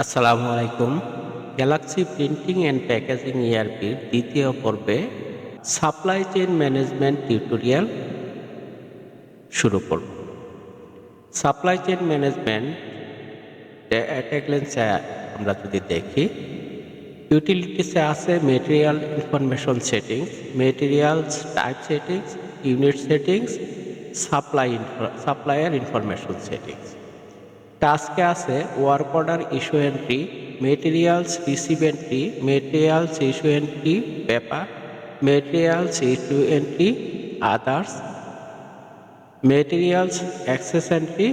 আসসালামু আলাইকুম। Galaxy printing and packaging ইআরপির দ্বিতীয় পর্বে সাপ্লাই চেইন ম্যানেজমেন্ট টিউটোরিয়াল শুরু করব। Supply chain management at a গ্ল্যান্সে আমরা যদি দেখি, ইউটিলিটিসে আছে material information settings, materials type settings, unit settings, supplier information settings. টাস্কে আছে work order issue entry, materials receive entry, materials issue entry paper, materials issue entry others, materials access entry,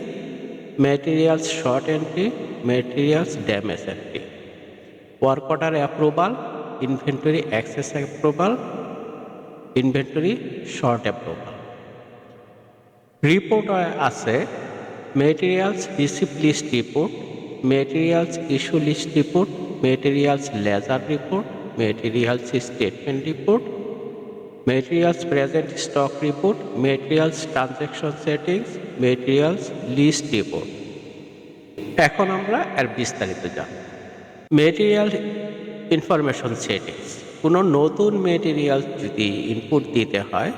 materials short entry, materials damage entry, work order approval, inventory access approval, inventory short approval. Report আছে materials receive list report, materials issue list report, materials ledger report, materials statement report, materials present stock report, materials transaction settings, materials list report. এখন আমরা এর বিস্তারিত জানব। Material information settings, কোনো নতুন material যদি input দিতে হয়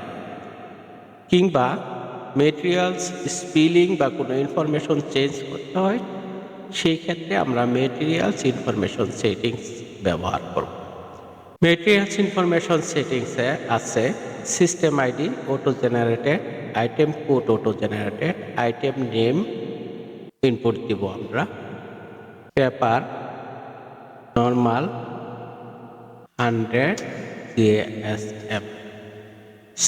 কিংবা মেটেরিয়ালস স্পিলিং বা কোনো ইনফরমেশন চেঞ্জ করতে হয়, সেই ক্ষেত্রে আমরা মেটেরিয়ালস ইনফরমেশন সেটিংস ব্যবহার করব। মেটেরিয়ালস ইনফরমেশন সেটিংসে আছে system ID auto generated, item code auto generated, item name input দিব আমরা, পেপার নর্মাল 100 জিএসএম।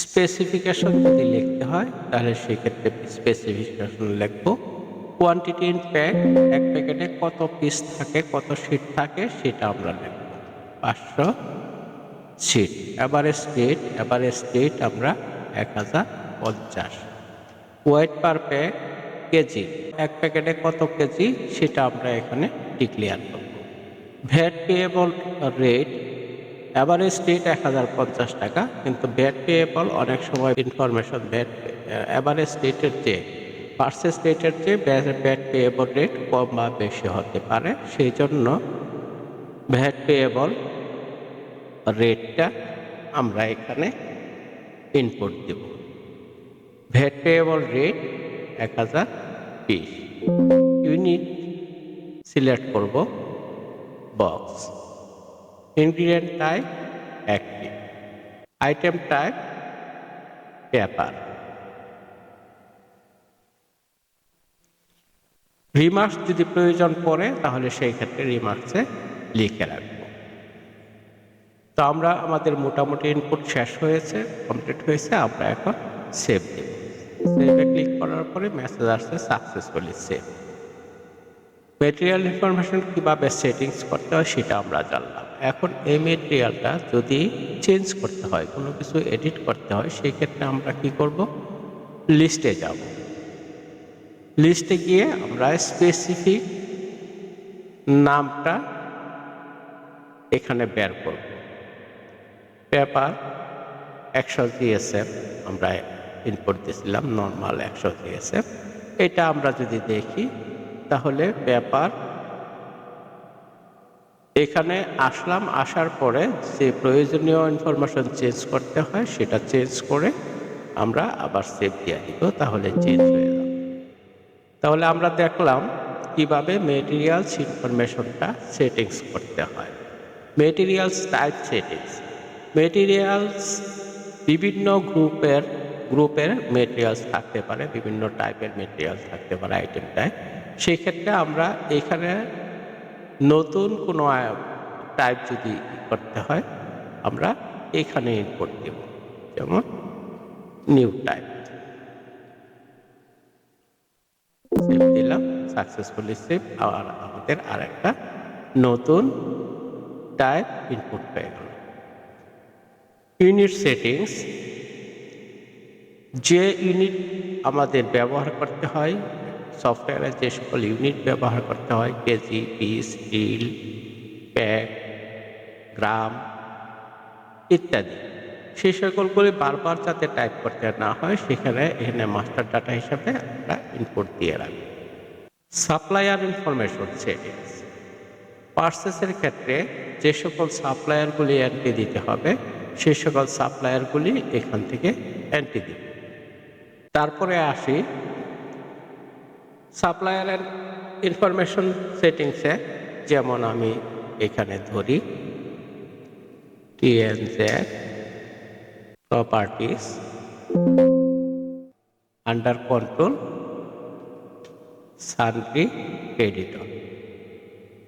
স্পেসিফিকেশন যদি লিখতে হয় তাহলে সেক্ষেত্রে স্পেসিফিকেশন লিখব। কোয়ান্টিটি ইন প্যাক, এক প্যাকেটে কত পিস থাকে, কত শিট থাকে সেটা আমরা লিখব 500 শিট। এভারেজ স্টেট আমরা 1050। ওয়েট পার প্যাক কেজি, এক প্যাকেটে কত কেজি সেটা আমরা এখানে ডিক্লেয়ার করব। VAT payable rate, average state 1050 টাকা, কিন্তু ভ্যাট পেয়েবল অনেক সময় ইনফরমেশন ভ্যাট এভারেজ স্টেটের চেয়ে পার্সেস রেটের চেয়ে ভ্যাট পেয়েবল রেট কম বা বেশি হতে পারে, সেই জন্য ভ্যাট পেয়েবল রেটটা আমরা এখানে ইনপুট দেব। VAT payable rate 1020। Unit select করব box, ingredient type active, item type paper. Remarks যদি প্রয়োজন পড়ে তাহলে সেই ক্ষেত্রে রিমার্কসে লিখে রাখবো। তো আমরা আমাদের মোটামুটি ইনপুট শেষ হয়েছে, কমপ্লিট হয়েছে, আমরা এখন সেভ দেব। সেভে ক্লিক করার পরে মেসেজ আসছে সাকসেসফুলি সেভ। মেটেরিয়াল ইনফরমেশন কীভাবে সেটিংস করতে হয় সেটা আমরা জানলাম। এখন এই মেটেরিয়ালটা যদি চেঞ্জ করতে হয়, কোনো কিছু এডিট করতে হয়, সেই ক্ষেত্রে আমরা কি করব? লিস্টে যাব। লিস্টে গিয়ে আমরা স্পেসিফিক নামটা এখানে বের করব। পেপার 100 জিএসএম আমরা ইনপুট দিয়েছিলাম, নর্মাল 100 জিএসএম। এটা আমরা যদি দেখি তাহলে পেপার এখানে আসলাম, আসার পরে যে প্রয়োজনীয় ইনফরমেশন চেঞ্জ করতে হয় সেটা চেঞ্জ করে আমরা আবার সেভ দিয়ে দিব, তাহলে চেঞ্জ হয়ে যাবে। তাহলে আমরা দেখলাম কিভাবে মেটেরিয়ালস ইনফরমেশনটা সেটিংস করতে হয়। মেটেরিয়ালস টাইপ সেটিংস, মেটেরিয়ালস বিভিন্ন গ্রুপের মেটেরিয়ালস থাকতে পারে, বিভিন্ন টাইপের মেটেরিয়ালস থাকতে পারে আইটেম টাইপ। সেই ক্ষেত্রে আমরা এখানে নতুন কোনো টাইপ যদি করতে হয় আমরা এখানে ইনপুট দেব, যেমন নিউ টাইপ। সেভ দিলাম, সাকসেসফুলি সেভ। আর আমাদের আরেকটা নতুন টাইপ ইনপুট হয়ে গেল। ইউনিট সেটিংস, যে ইউনিট আমাদের ব্যবহার করতে হয়, সফটওয়্যারে যে সকল ইউনিট ব্যবহার করতে হয়, কেজি, পিস, স্টিল, প্যাক, গ্রাম ইত্যাদি, সেই সকলগুলি বারবার যাতে টাইপ করতে না হয় সেখানে এখানে মাস্টার ডাটা হিসাবে আমরা ইনপুট দিয়ে রাখি। সাপ্লায়ার ইনফরমেশন সেটিংস, পারচেসের ক্ষেত্রে যে সকল সাপ্লায়ারগুলি এন্ট্রি দিতে হবে সেই সকল সাপ্লায়ারগুলি এখান থেকে এন্ট্রি দিব। তারপরে আসি সাপ্লায়ারের ইনফরমেশন সেটিংসে, যেমন আমি এখানে ধরি TNZ properties under control sundry creditor.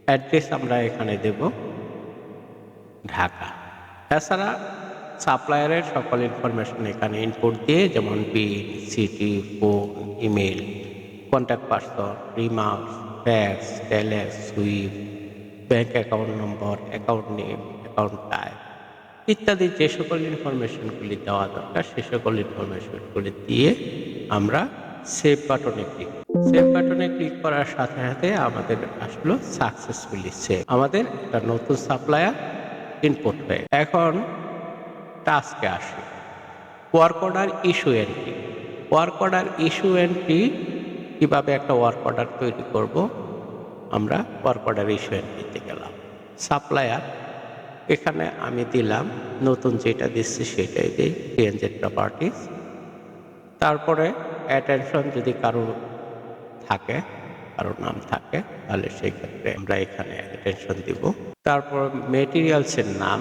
Address আমরা এখানে দেব ঢাকা। এছাড়া সাপ্লায়ারের সকল ইনফরমেশন এখানে ইনপুট দিয়ে, যেমন bill, city, phone, email, contact person, remarks, fax, telex, swift, bank account number, account name, account type ইত্যাদি যে সকল ইনফরমেশনগুলি দেওয়া দরকার সে সকল ইনফরমেশনগুলি দিয়ে আমরা সেভ বাটনে ক্লিক। সেভ বাটনে ক্লিক করার সাথে সাথে আমাদের আসলো সাকসেসফুলি সেভ। আমাদের একটা নতুন সাপ্লায়ার ইনপুট হয়ে। এখন টাস্কে আসি, work order issue entry. Work order issue entry কীভাবে একটা ওয়ার্ক অর্ডার তৈরি করব, আমরা ওয়ার্ক অর্ডার ইস্যু এন্ট্রিতে গেলাম। সাপ্লায়ার এখানে আমি দিলাম, নতুন যেটা দিচ্ছি সেটাই দিই, TNZ প্রপার্টিস। তারপরে অ্যাটেনশন যদি কারো থাকে, কারো নাম থাকে, তাহলে সেই ক্ষেত্রে আমরা এখানে অ্যাটেনশন দিব। তারপর মেটেরিয়ালসের নাম,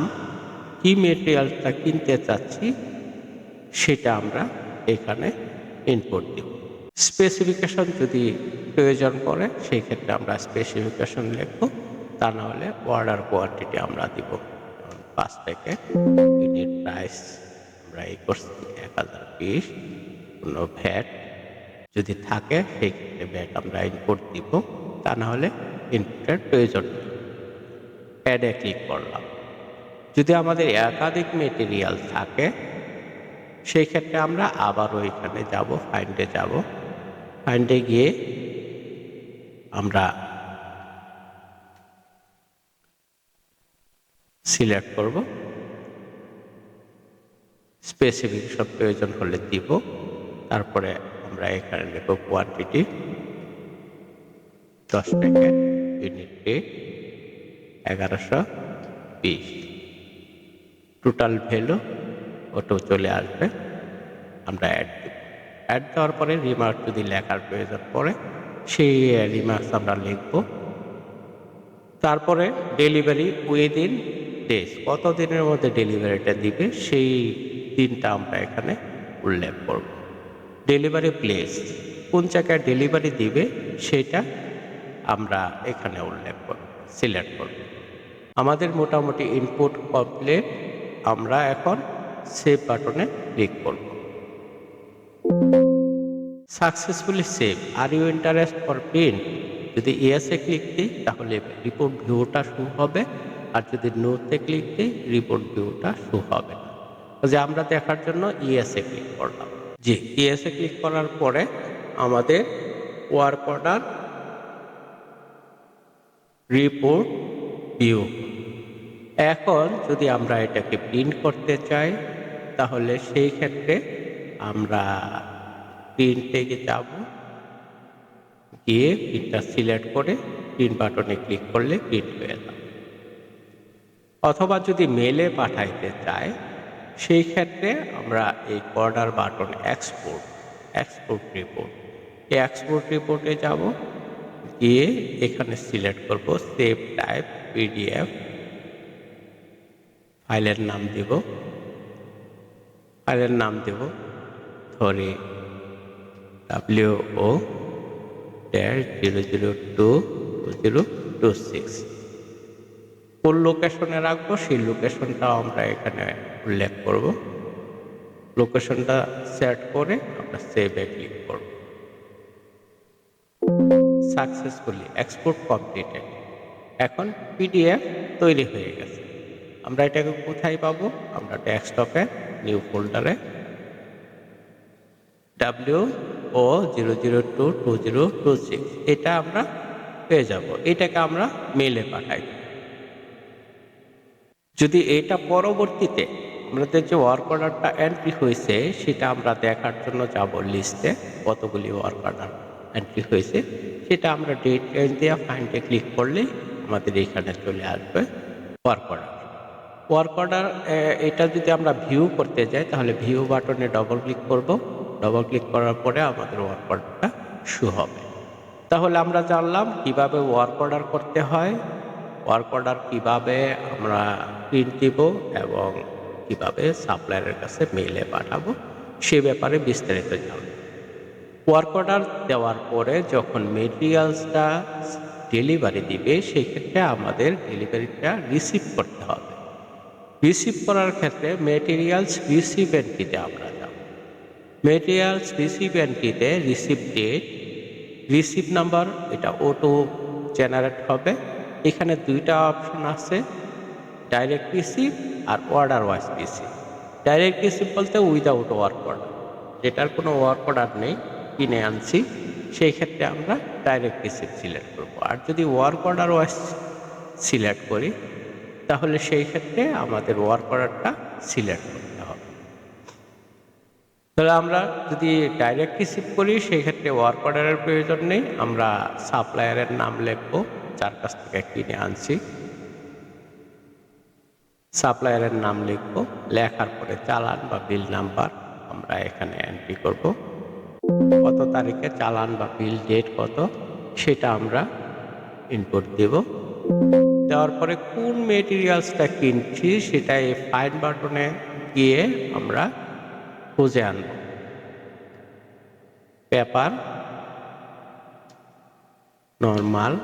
কি মেটেরিয়ালটা কিনতে চাচ্ছি সেটা আমরা এখানে ইনপুট দিব। স্পেসিফিকেশন যদি প্রয়োজন পড়ে সেই ক্ষেত্রে আমরা স্পেসিফিকেশন লিখব, তা না হলে অর্ডার কোয়ান্টিটি আমরা দিব। 5 প্যাকেট, ইউনিট প্রাইস আমরা এই করছি 1000 পিস, কোনো ভ্যাট যদি থাকে সেই ক্ষেত্রে ভ্যাট আমরা ইনপুট দিব, তা না হলে ইনপুটের প্রয়োজন নেই। অ্যাডে ক্লিক করলাম। যদি আমাদের একাধিক মেটেরিয়াল থাকে সেই ক্ষেত্রে আমরা আবারও এখানে যাব, ফাইন্ডে যাব। ফাইন্ডে গিয়ে আমরা সিলেক্ট করব, স্পেসিফিকেশন প্রয়োজন হলে দিব। তারপরে আমরা এখানে লিখব quantity 10 packet, unit rate 1120, total value ওটা চলে আসবে। আমরা অ্যাড দেব। অ্যাড দেওয়ার পরে রিমার্ক যদি লেখার প্রয়োজন পড়ে সেই রিমার্কস আমরা লিখব। তারপরে ডেলিভারি উইদিন ডেজ, কত দিনের মধ্যে ডেলিভারিটা দিবে সেই দিনটা আমরা এখানে উল্লেখ করব। ডেলিভারি প্লেস, কোন জায়গায় ডেলিভারি দিবে সেটা আমরা এখানে উল্লেখ করব, সিলেক্ট করব। আমাদের মোটামুটি ইনপুট কমপ্লিট। আমরা এখন সেভ বাটনে ক্লিক করব। Successfully save. Are you interest for print, যদি ইয়েসে ক্লিক দিই তাহলে রিপোর্ট ভিউটা শো হবে, আর যদি নোতে ক্লিক দিই রিপোর্ট ভিউটা শো হবে না। যে আমরা দেখার জন্য ইয়েসে ক্লিক করলাম। জি, ইয়েসে ক্লিক করার পরে আমাদের ওয়ার্ক অর্ডার রিপোর্ট ভিউ। এখন যদি আমরা এটাকে প্রিন্ট করতে চাই তাহলে সেই ক্ষেত্রে আমরা প্রিন্টে যাব, গিয়ে প্রিন্টটা সিলেক্ট করে প্রিন্ট বাটনে ক্লিক করলে প্রিন্ট হয়ে যাবে। অথবা যদি মেলে পাঠাইতে চাই সেই ক্ষেত্রে আমরা এই অর্ডার বাটন এক্সপোর্ট রিপোর্ট, এই এক্সপোর্ট রিপোর্টে যাব, গিয়ে এখানে সিলেক্ট করব সেভ টাইপ PDF, ফাইলের নাম দেব, ধরে WO-0022026। কোন লোকেশনে রাখবো সেই লোকেশনটাও আমরা এখানে উল্লেখ করব। লোকেশনটা সেট করে আমরা সেভে ক্লিক করব। Successfully export completed. এখন PDF তৈরি হয়ে গেছে। আমরা এটাকে কোথায় পাবো? আমরা ডেস্কটপে নিউ ফোল্ডারে WO-0022026 এটা আমরা পেয়ে যাব। এটাকে আমরা মেলে পাঠাই। যদি এটা পরবর্তীতে আমাদের যে ওয়ার্ক অর্ডারটা এন্ট্রি হয়েছে সেটা আমরা দেখার জন্য যাব লিস্টে, কতগুলি ওয়ার্ক অর্ডার এন্ট্রি হয়েছে সেটা আমরা ডেট রেঞ্জ দিয়ে ফাইন্ডে ক্লিক করলেই আমাদের এখানে চলে আসবে ওয়ার্ক অর্ডার। ওয়ার্ক অর্ডার এটা যদি আমরা ভিউ করতে যাই তাহলে ভিউ বাটনে ডবল ক্লিক করব। ডবল ক্লিক করার পরে আমাদের ওয়ার্ক অর্ডারটা শো হবে। তাহলে আমরা জানলাম কিভাবে ওয়ার্ক অর্ডার করতে হয়, ওয়ার্ক অর্ডার কিভাবে আমরা প্রিন্ট দিব এবং কিভাবে সাপ্লায়ারের কাছে মেইলে পাঠাবো সে ব্যাপারে বিস্তারিত জানলাম। ওয়ার্ক অর্ডার দেওয়ার পরে যখন মেটেরিয়ালসটা ডেলিভারি দিবে সেই ক্ষেত্রে আমাদের ডেলিভারিটা রিসিভ করতে হবে। রিসিভ করার ক্ষেত্রে মেটেরিয়ালস রিসিভ এন্ট্রিতে আমরা যাব। মেটেরিয়ালস রিসিভ এন্ট্রিতে রিসিভ ডেট, রিসিভ নাম্বার এটা অটো জেনারেট হবে। এখানে দুইটা অপশন আছে, ডাইরেক্ট রিসিভ আর order wise receive. Direct receive বলতে উইদাউট ওয়ার্ক অর্ডার, যেটার কোনো ওয়ার্ক অর্ডার নেই, কিনে আনছি, সেই ক্ষেত্রে আমরা ডাইরেক্ট রিসিভ সিলেক্ট করব। আর যদি ওয়ার্ক অর্ডার ওয়াইজ সিলেক্ট করি তাহলে সেই ক্ষেত্রে আমাদের ওয়ার্ক অর্ডারটা সিলেক্ট করতে হবে। তাহলে আমরা যদি ডাইরেক্ট রিসিভ করি সেই ক্ষেত্রে ওয়ার্ক অর্ডারের প্রয়োজন নেই, আমরা সাপ্লায়ারের নাম লিখব যার কাছ থেকে কিনে আনছি, সাপ্লায়ারের নাম লিখব, লেখার পরে চালান বা বিল নাম্বার আমরা এখানে এন্ট্রি করব, কত তারিখে চালান বা বিল ডেট কত সেটা আমরা ইনপুট দেব। দেওয়ার পরে কোন মেটেরিয়ালসটা কিনছি সেটা এই ফাইন্ড বাটনে গিয়ে আমরা খুঁজে আনব। পেপার নর্মাল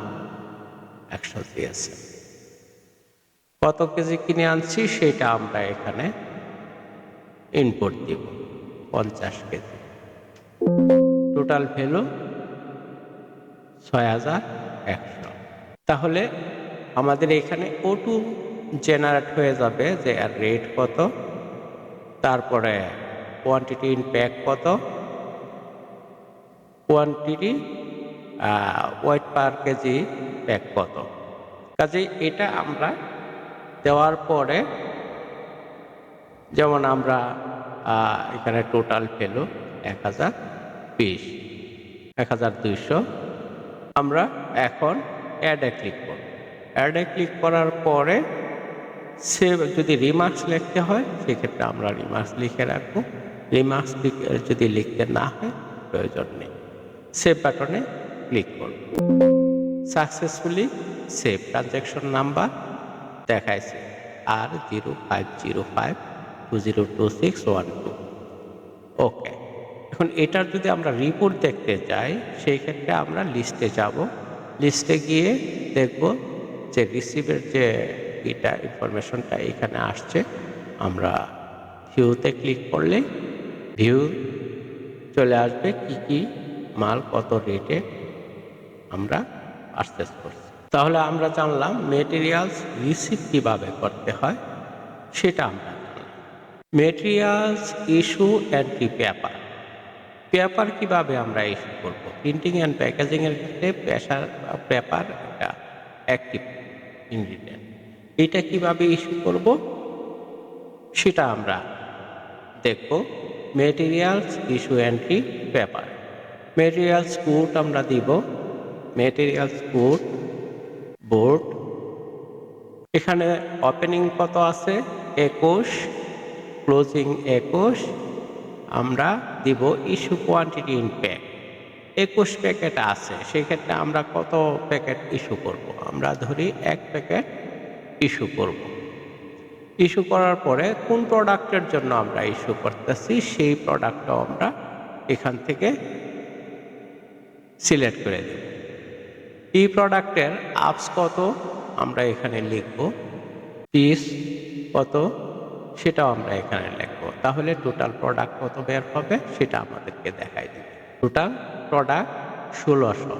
100 GSM, কত কেজি কিনে আনছি সেটা আমরা এখানে ইনপুট দিব, 50 কেজি। Total value 6100। তাহলে আমাদের এখানে অটো জেনারেট হয়ে যাবে যে আর রেট কত, তারপরে কোয়ান্টিটি ইন প্যাক কত, কোয়ান্টিটি ওয়েট পার কেজি প্যাক কত। কাজেই এটা আমরা দেওয়ার পরে যেমন আমরা এখানে টোটাল ভ্যালু 1200, আমরা এখন অ্যাডে ক্লিক করব। অ্যাডে ক্লিক করার পরে সেভ, যদি রিমার্কস লিখতে হয় সেক্ষেত্রে আমরা রিমার্কস লিখে রাখবো, রিমার্কস যদি লিখতে না হয় প্রয়োজন নেই। সেভ বাটনে ক্লিক করব। সাকসেসফুলি সেভ ট্রানজ্যাকশন নাম্বার দেখাইছে R0505202612। ওকে, এখন এটার যদি আমরা রিপোর্ট দেখতে চাই সেই ক্ষেত্রে আমরা লিস্টে যাব। লিস্টে গিয়ে দেখব যে রিসিভের যে এটা ইনফরমেশনটা এখানে আসছে। আমরা ভিউতে ক্লিক করলে ভিউ চলে আসবে কি কি মাল কত রেটে আমরা পারচেজ করছি। তাহলে আমরা জানলাম মেটেরিয়ালস রিসিভ কিভাবে করতে হয় সেটা আমরা জানলাম। Materials issue entry paper, paper কিভাবে আমরা ইস্যু করব। প্রিন্টিং অ্যান্ড প্যাকেজিং এর ক্ষেত্রে পেপার একটা অ্যাক্টিভ ইনগ্রিডিয়েন্ট, এটা কিভাবে ইস্যু করব সেটা আমরা দেখব। Materials issue entry paper, materials code আমরা দিব, মেটেরিয়ালস কোড বোর্ড, এখানে ওপেনিং কত আছে 21, ক্লোজিং 21, আমরা দিব issue quantity in pack 21 packet আছে, সেক্ষেত্রে আমরা কত প্যাকেট ইস্যু করব, আমরা ধরি 1 প্যাকেট ইস্যু করব। ইস্যু করার পরে কোন প্রোডাক্টের জন্য আমরা ইস্যু করতেছি সেই প্রোডাক্টটাও আমরা এখান থেকে সিলেক্ট করে দেব। এই প্রোডাক্টের আপস কত আমরা এখানে লিখব, পিস কত সেটাও আমরা এখানে লিখব। তাহলে টোটাল প্রোডাক্ট কত বের হবে সেটা আমাদেরকে দেখাই দেবে। Total product 1600।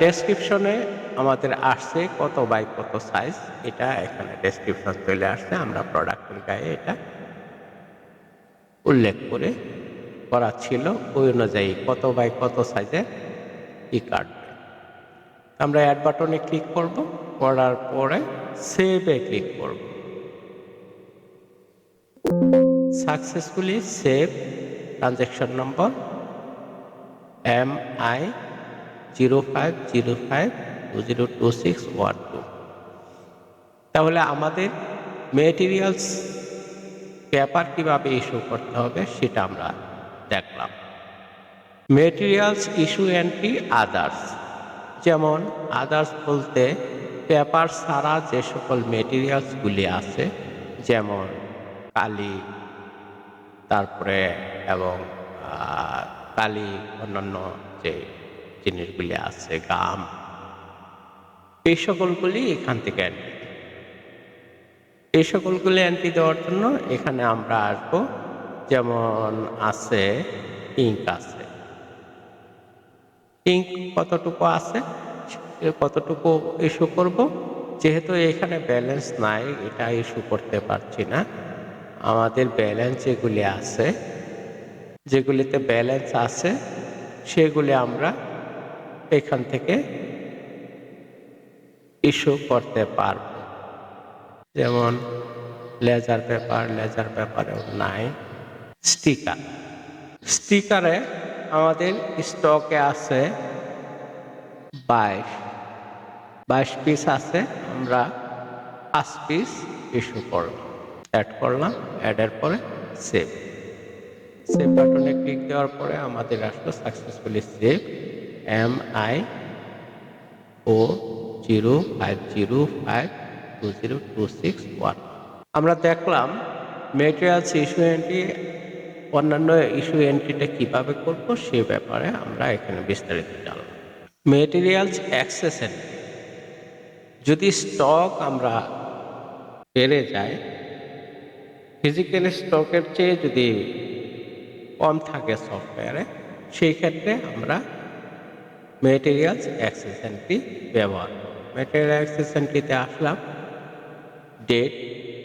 ডেসক্রিপশনে আমাদের আসছে কত বাই কত সাইজ, এটা এখানে ডেসক্রিপশন চলে আসছে, আমরা প্রোডাক্টের গায়ে এটা উল্লেখ করে করা ছিল, ওই অনুযায়ী কত বাই কত সাইজের ই কাটবে। আমরা অ্যাড বাটনে ক্লিক করব, করার পরে সেভে ক্লিক করব। সাকসেসফুলি সেভ ট্রানজ্যাকশন নম্বর MI0505 202612। তাহলে আমাদের মেটেরিয়ালস পেপার কিভাবে ইস্যু করতে হবে সেটা আমরা দেখলাম। মেটেরিয়ালস ইস্যু এন্ট্রি আদার্স, যেমন আদার্স বলতে পেপার ছাড়া যে সকল মেটেরিয়ালসগুলি আছে, যেমন কালি, তারপরে এবং কালি, অন্যান্য যে জিনিসগুলি আছে, গাম, এই সকলগুলি এখান থেকে এন্ট্রি। এই সকলগুলি এন্ট্রি দেওয়ার জন্য এখানে আমরা আসবো, যেমন আছে ইঙ্ক আছে, ইঙ্ক কতটুকু আছে, কতটুকু ইস্যু করব। যেহেতু এখানে ব্যালেন্স নাই, এটা ইস্যু করতে পারছি না। আমাদের ব্যালেন্স যেগুলি আছে, যেগুলিতে ব্যালেন্স আছে সেগুলি আমরা এখান থেকে ইস্যু করতে পারব। যেমন লেজার পেপার, লেজার পেপারেও নাই। স্টিকার, স্টিকারে আমাদের স্টকে আছে 22 পিস আছে, আমরা 5 পিস ইস্যু করলাম, অ্যাড করলাম। অ্যাডের পরে সেভ, সেভ বাটনে ক্লিক দেওয়ার পরে আমাদের আসলো সাকসেসফুলি সেভ MIO05052026 আমরা দেখলাম মেটেরিয়ালস ইস্যু এন্ট্রি, অন্যান্য ইস্যু এন্ট্রিটা কিভাবে করব সে ব্যাপারে আমরা এখানে বিস্তারিত জানলাম। মেটেরিয়ালস অ্যাক্সেস এন্ট্রি, যদি স্টক আমরা বেড়ে যায়, ফিজিক্যাল স্টকের চেয়ে যদি কম থাকে সফটওয়্যারে, সেই ক্ষেত্রে আমরা মেটেরিয়ালস অ্যাক্সেস এন্ট্রি ব্যবহার করব। মেটেরিয়াল অ্যাক্সেস এন্ট্রিতে আসলাম, ডেট,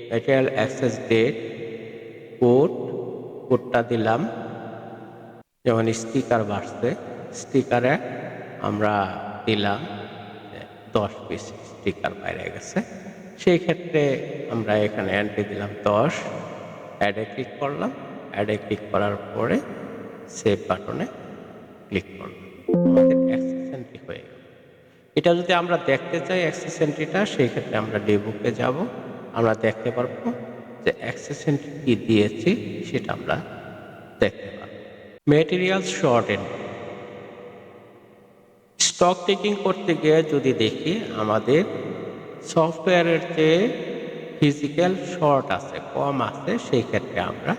মেটেরিয়াল অ্যাক্সেস ডেট, কোডটা দিলাম। যেমন স্টিকার বাড়ছে, স্টিকারে আমরা দিলাম 10 পিস স্টিকার বাইরে গেছে, সেই ক্ষেত্রে আমরা এখানে এন্ট্রি দিলাম 10। অ্যাডে ক্লিক করলাম, অ্যাডে ক্লিক করার পরে সেভ বাটনে ক্লিক করলাম, আমাদের অ্যাক্সেস এন্ট্রি হয়ে গেল। এটা যদি আমরা দেখতে চাই অ্যাক্সেস এন্ট্রিটা, সেই ক্ষেত্রে আমরা ডিবুকে যাব, আমরা দেখতে পারবো যে অ্যাক্সেস এন্ট্রি কি দিয়েছি সেটা আমরা দেখতে পারবো। Material short entry, stock taking করতে গিয়ে যদি দেখি আমাদের সফটওয়্যারের চেয়ে ফিজিক্যাল শর্ট আছে, কম আছে, সেই ক্ষেত্রে আমরা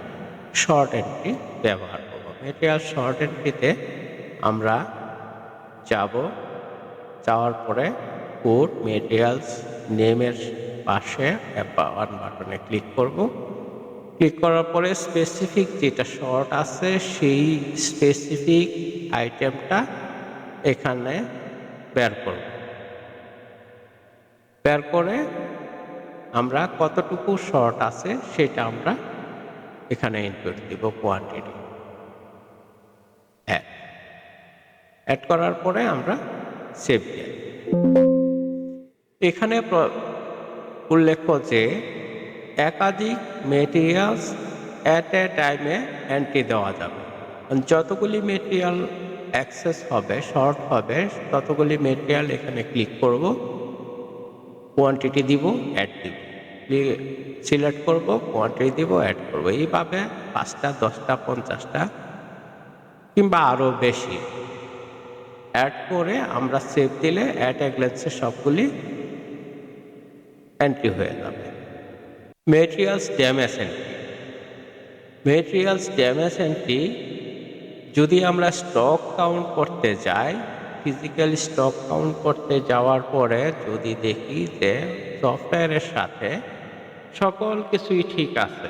শর্ট এন্ট্রি ব্যবহার করব। মেটেরিয়াল শর্ট এন্ট্রিতে আমরা যাব, যাওয়ার পরে কোড মেটেরিয়ালস নেমের পাশে ওয়ান বাটনে ক্লিক করব। ক্লিক করার পরে স্পেসিফিক যেটা শর্ট আছে সেই স্পেসিফিক আইটেমটা এখানে বের করব। বের করে আমরা কতটুকু শর্ট আছে সেটা আমরা এখানে ইনপুট দিব, কোয়ান্টিটি অ্যাড করার পরে আমরা সেভ দিই। এখানে উল্লেখ্য যে একাধিক মেটেরিয়ালস অ্যাট এ টাইমে এন্ট্রি দেওয়া যাবে। যতগুলি মেটেরিয়াল অ্যাক্সেস হবে, শর্ট হবে, ততগুলি মেটেরিয়াল এখানে ক্লিক করব, কোয়ান্টিটি দিব, অ্যাড দিব, সিলেক্ট করব, কোয়ান্টিটি দিব, অ্যাড করব। এইভাবে 5টা, 10টা, 50টা কিংবা আরও বেশি অ্যাড করে আমরা সেভ দিলে অ্যাট এ গ্ল্যান্সে সবগুলি এন্ট্রি হয়ে যাবে। Materials damage entry, materials damage entry যদি আমরা স্টক কাউন্ট করতে যাই, ফিজিক্যাল স্টক কাউন্ট করতে যাওয়ার পরে যদি দেখি যে সফটওয়্যারের সাথে সকল কিছুই ঠিক আছে,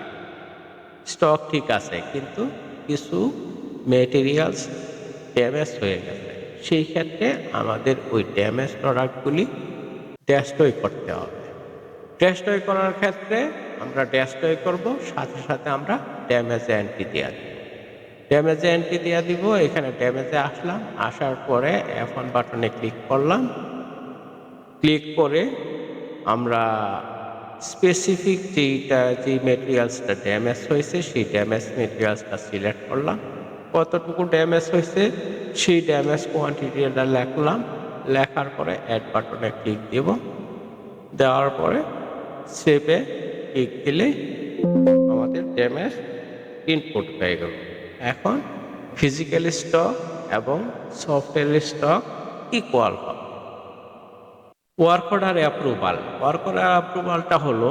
স্টক ঠিক আছে, কিন্তু কিছু মেটেরিয়ালস ড্যামেজ হয়ে গেছে, সেই ক্ষেত্রে আমাদের ওই ড্যামেজ প্রোডাক্টগুলি ডেস্ট্রয় করতে হবে। ডেস্ট্রয় করার ক্ষেত্রে আমরা ডেস্ট্রয় করব, সাথে সাথে আমরা ড্যামেজে এন্ট্রি দিয়ে দিব। ড্যামেজে এন্ট্রি দিয়ে দিব, এখানে ড্যামেজে আসলাম, আসার পরে F1 বাটনে ক্লিক করলাম। ক্লিক করে আমরা স্পেসিফিক যে মেটেরিয়ালসটা ড্যামেজ হয়েছে সেই ড্যামেজ মেটেরিয়ালসটা সিলেক্ট করলাম, কতটুকু ড্যামেজ হয়েছে সেই ড্যামেজ কোয়ান্টিটিটা লিখলাম, লেখার পরে অ্যাড বাটনে ক্লিক দেব, দেওয়ার পরে সেভে ক্লিক দিলেই আমাদের ড্যামেজ ইনপুট হয়ে গেল। এখন ফিজিক্যাল স্টক এবং সফটওয়্যার স্টক ইকুয়াল হবে। Work order approval. Work order অ্যাপ্রুভালটা হলো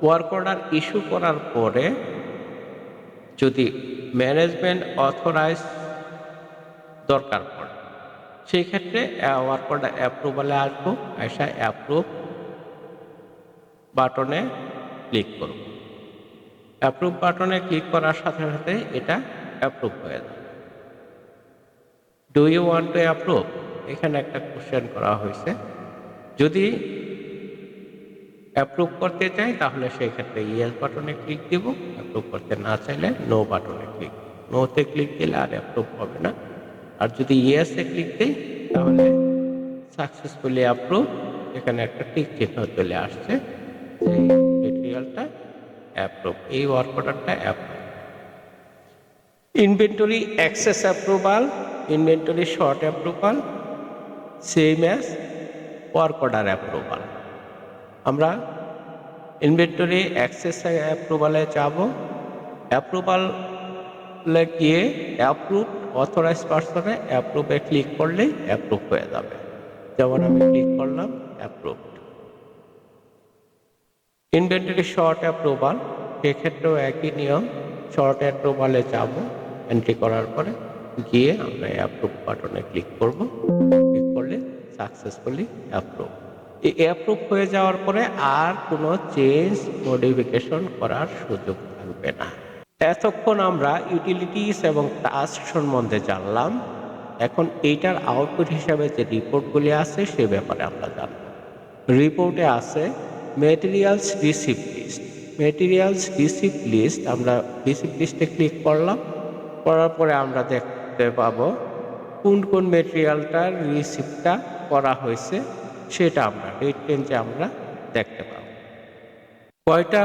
ওয়ার্ক অর্ডার ইস্যু করার পরে যদি ম্যানেজমেন্ট অথরাইজ দরকার পড়ে, সেই ক্ষেত্রে ওয়ার্ক অর্ডার অ্যাপ্রুভালে আসবো, এসে অ্যাপ্রুভ বাটনে ক্লিক করব। অ্যাপ্রুভ বাটনে ক্লিক করার সাথে সাথে এটা অ্যাপ্রুভ হয়ে যাবে। Do you want to approve? এখানে একটা কোশ্চেন করা হয়েছে। যদি অ্যাপ্রুভ করতে চাই তাহলে সেই ক্ষেত্রে ইয়েস বাটনে ক্লিক দিব, অ্যাপ্রুভ করতে না চাইলে নো বাটনে ক্লিক। নোতে ক্লিক দিলে আর অ্যাপ্রুভ হবে না। আর যদি ইয়েসে ক্লিক দিই তাহলে সাকসেসফুলি অ্যাপ্রুভ, এখানে একটা টিক চিহ্ন চলে আসছে, এই মেটেরিয়ালটা অ্যাপ্রুভ, এই ওয়ার্ক অর্ডারটা approve. Inventory access approval, inventory short approval same as work order approval. আমরা ইনভেন্টরি অ্যাক্সেস অ্যাপ্রুভালে যাব, অ্যাপ্রুভালে গিয়ে অ্যাপ্রুভ অথরাইজ পারসনে অ্যাপ্রুভে ক্লিক করলেই অ্যাপ্রুভ হয়ে যাবে। যেমন আমি ক্লিক করলাম, অ্যাপ্রুভড। ইনভেন্টরি শর্ট অ্যাপ্রুভাল, সেক্ষেত্রেও একই নিয়ম, শর্ট অ্যাপ্রুভালে যাব, এন্ট্রি করার পরে গিয়ে আমরা অ্যাপ্রুভ বাটনে ক্লিক করব, ক্লিক করলে সাকসেসফুলি অ্যাপ্রুভ। এই অ্যাপ্রুভ হয়ে যাওয়ার পরে আর কোনো চেঞ্জ মডিফিকেশন করার সুযোগ থাকবে না। এতক্ষণ আমরা ইউটিলিটিস এবং টাস্ক সম্বন্ধে জানলাম। এখন এইটার আউটপুট হিসাবে যে রিপোর্টগুলি আছে সে ব্যাপারে আমরা জানব। রিপোর্টে আছে materials receipt list. Materials receipt list, আমরা রিসিপ্ট লিস্টে ক্লিক করলাম, করার পরে আমরা দেখতে পাবো কোন কোন মেটেরিয়ালটার রিসিপ্টটা করা হয়েছে সেটা আমরা ডেট রেঞ্জে আমরা দেখতে পাবো। কয়টা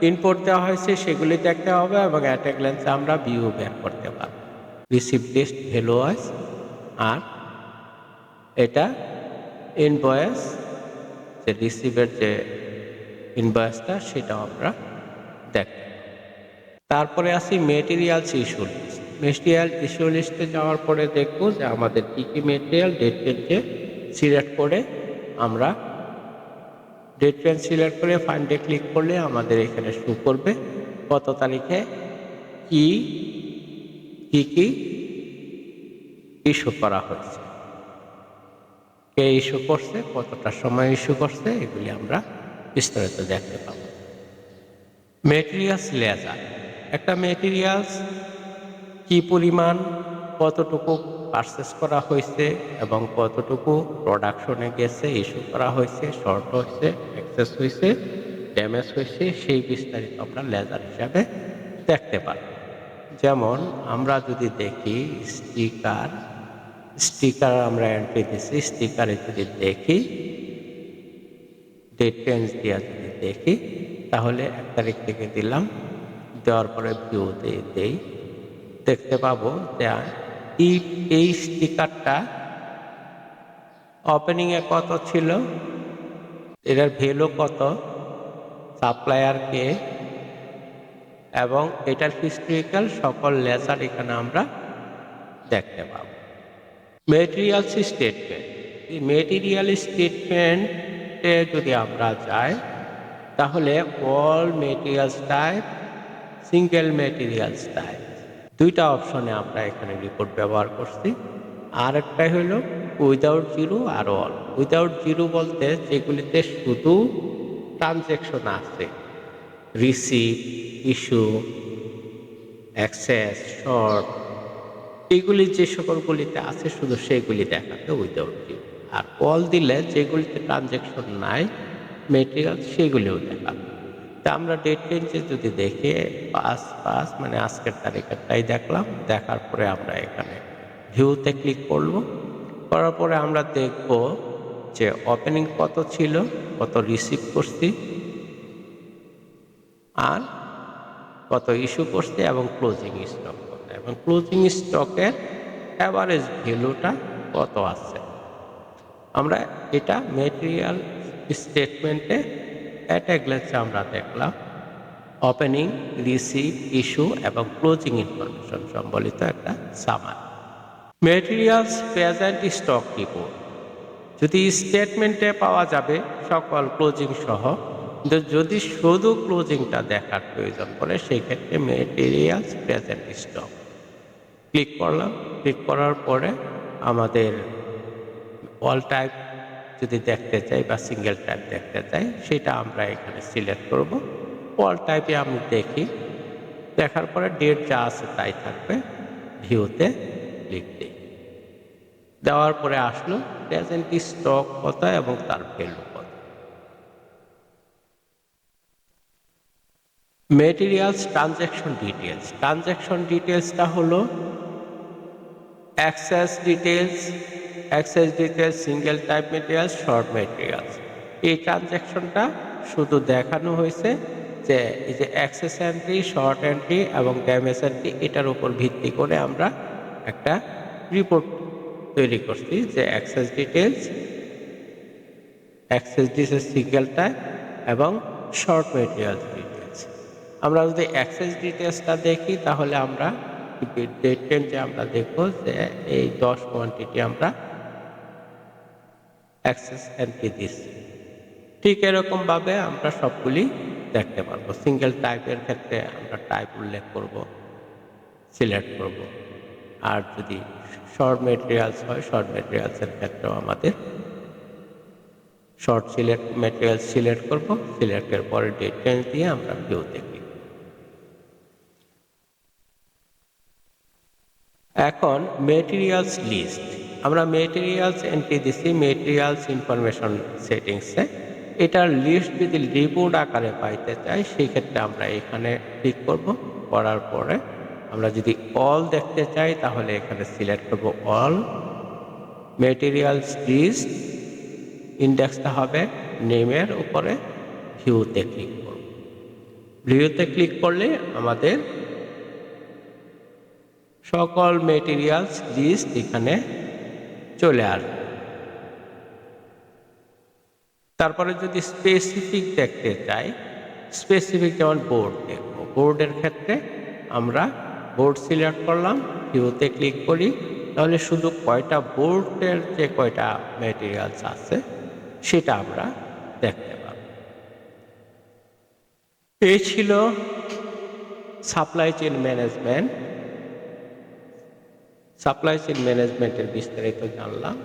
ইনপুট দেওয়া হয়েছে সেগুলি দেখতে হবে এবং অ্যাট এ গ্ল্যান্সে আমরা ভিউ বের করতে পারবো। রিসিপ্ট লিস্ট ভ্যালু ওয়াইজ, আর এটা ইনভয়েস, যে রিসিভের যে ইনভয়েসটা সেটাও আমরা দেখতে পাবো। তারপরে আসি materials issue list. Material issue লিস্টে যাওয়ার পরে দেখব যে আমাদের কী কী মেটেরিয়াল ডেট রেঞ্জে সিলেক্ট করে, আমরা ডেট রেঞ্জ সিলেক্ট করে ফাইন্ডে ক্লিক করলে আমাদের এখানে শো করবে কত তারিখে কি কি ইস্যু করা হয়েছে, কে ইস্যু করছে, কতটা সময় ইস্যু করছে, এগুলি আমরা বিস্তারিত দেখতে পাবো। মেটেরিয়ালস লেজার, একটা মেটেরিয়ালস কি পরিমাণ, কতটুকু পারচেস করা হয়েছে এবং কতটুকু প্রোডাকশনে গেছে, ইস্যু করা হয়েছে, শর্ট হয়েছে, এক্সেস হয়েছে, ড্যামেজ হয়েছে, সেই বিস্তারিত আমরা লেজার হিসাবে দেখতে পারি। যেমন আমরা যদি দেখি স্টিকার আমরা এন্ট্রি দিচ্ছি, স্টিকারে যদি দেখি ডেট রেঞ্জ দিয়ে যদি দেখি তাহলে 1 তারিখ থেকে দিলাম, দেওয়ার পরে ভিউ দেই, দেখতে পাবো যে এই স্টিকারটা ওপেনিংয়ে কত ছিল, এটার ভ্যালু কত, সাপ্লায়ার কে, এবং এটার হিস্ট্রিক্যাল সকল লেজার এখানে আমরা দেখতে পাবো। মেটেরিয়ালস স্টেটমেন্ট, এই মেটেরিয়াল স্টেটমেন্টে যদি আমরা যাই তাহলে all materials type, single materials type, দুইটা অপশনে আমরা এখানে রিপোর্ট ব্যবহার করছি। আর একটাই হলো উইদাউট জিরো আর অল। উইদাউট জিরো বলতে যেগুলিতে শুধু ট্রানজ্যাকশন আছে, রিসিভ, ইস্যু, অ্যাক্সেস, শর্ট, এইগুলি যে সকলগুলিতে আছে শুধু সেগুলি দেখাবে উইদাউট জিরো। আর অল দিলে যেগুলিতে ট্রানজ্যাকশন নাই মেটেরিয়াল সেগুলিও দেখাবে। তা আমরা ডেট রেঞ্জে যদি দেখি 5/5 মানে আজকের তারিখেরটাই দেখলাম, দেখার পরে আমরা এখানে ভিউতে ক্লিক করব, করার পরে আমরা দেখব যে ওপেনিং কত ছিল, কত রিসিভ করছি, আর কত ইস্যু করছে এবং ক্লোজিং স্টক কত, এবং ক্লোজিং স্টকের অ্যাভারেজ ভ্যালুটা কত আছে আমরা এটা মেটেরিয়াল স্টেটমেন্টে অ্যাট এ গ্ল্যান্সে আমরা দেখলাম ওপেনিং, রিসিভ, ইস্যু এবং ক্লোজিং ইনফরমেশন সম্বলিত একটা summary. Materials present stock report যদি স্টেটমেন্টে পাওয়া যাবে সকল ক্লোজিং সহ, কিন্তু যদি শুধু ক্লোজিংটা দেখার প্রয়োজন পড়ে সেই ক্ষেত্রে মেটেরিয়ালস প্রেজেন্ট স্টক ক্লিক করলাম। ক্লিক করার পরে আমাদের অল টাইপ যদি দেখতে চাই বা সিঙ্গেল টাইপ দেখতে চাই সেটা আমরা এখানে সিলেক্ট করব। অল টাইপে আমি দেখি, দেখার পরে ডেট যা আছে তাই থাকবে, ভিউতে ক্লিক দিই। দেওয়ার পরে আসলো প্রেজেন্ট স্টক কত এবং তার ভ্যালু কত। মেটেরিয়ালস ট্রানজ্যাকশন ডিটেলস, ট্রানজ্যাকশন ডিটেলসটা হলো access details, single type materials, short materials. এই ট্রানজ্যাকশনটা শুধু দেখানো হয়েছে যে এই যে অ্যাক্সেস এন্ট্রি, শর্ট এন্ট্রি এবং ড্যামেজ এন্ট্রি, এটার উপর ভিত্তি করে আমরা একটা রিপোর্ট তৈরি করছি যে অ্যাক্সেস ডিটেলস সিঙ্গেল টাইপ এবং শর্ট মেটেরিয়ালস ডিটেলস। আমরা যদি অ্যাক্সেস ডিটেলসটা দেখি তাহলে আমরা ডেট রেঞ্জে আমরা দেখব যে এই 10 কোয়ান্টিটি আমরা অ্যাক্সেস এন্ট্রি দিচ্ছি। ঠিক এরকমভাবে আমরা সবগুলি দেখতে পারবো। সিঙ্গেল টাইপের ক্ষেত্রে আমরা টাইপ উল্লেখ করব, সিলেক্ট করব। আর যদি শর্ট মেটেরিয়ালস হয়, শর্ট মেটেরিয়ালসের ক্ষেত্রেও আমাদের শর্ট মেটেরিয়ালস সিলেক্ট করব, সিলেক্টের পরে ডেট রেঞ্জ দিয়ে আমরা ভিউ দেখি। এখন মেটেরিয়ালস লিস্ট, আমরা মেটেরিয়ালস এন্ট্রি দিছি মেটেরিয়ালস ইনফরমেশন সেটিংসে। এটার লিস্ট যদি রিপোর্ট আকারে পাইতে চাই সেই ক্ষেত্রে আমরা এখানে ক্লিক করব। করার পরে আমরা যদি অল দেখতে চাই তাহলে এখানে সিলেক্ট করব অল। মেটেরিয়ালস লিস্ট ইন্ডেক্সটা হবে নেমের উপরে, ভিউতে ক্লিক করব। ভিউতে ক্লিক করলে আমাদের সকল মেটেরিয়ালস লিস্ট এখানে চলে আসবে। তারপরে যদি স্পেসিফিক দেখতে চাই, স্পেসিফিক যেমন বোর্ড দেখব, বোর্ডের ক্ষেত্রে আমরা বোর্ড সিলেক্ট করলাম, ভিউতে ক্লিক করি, তাহলে শুধু কয়টা বোর্ডের যে কয়টা মেটেরিয়ালস আছে সেটা আমরা দেখতে পাব। এই ছিল supply chain management. Supply chain ম্যানেজমেন্টের বিস্তারিত জানলাম।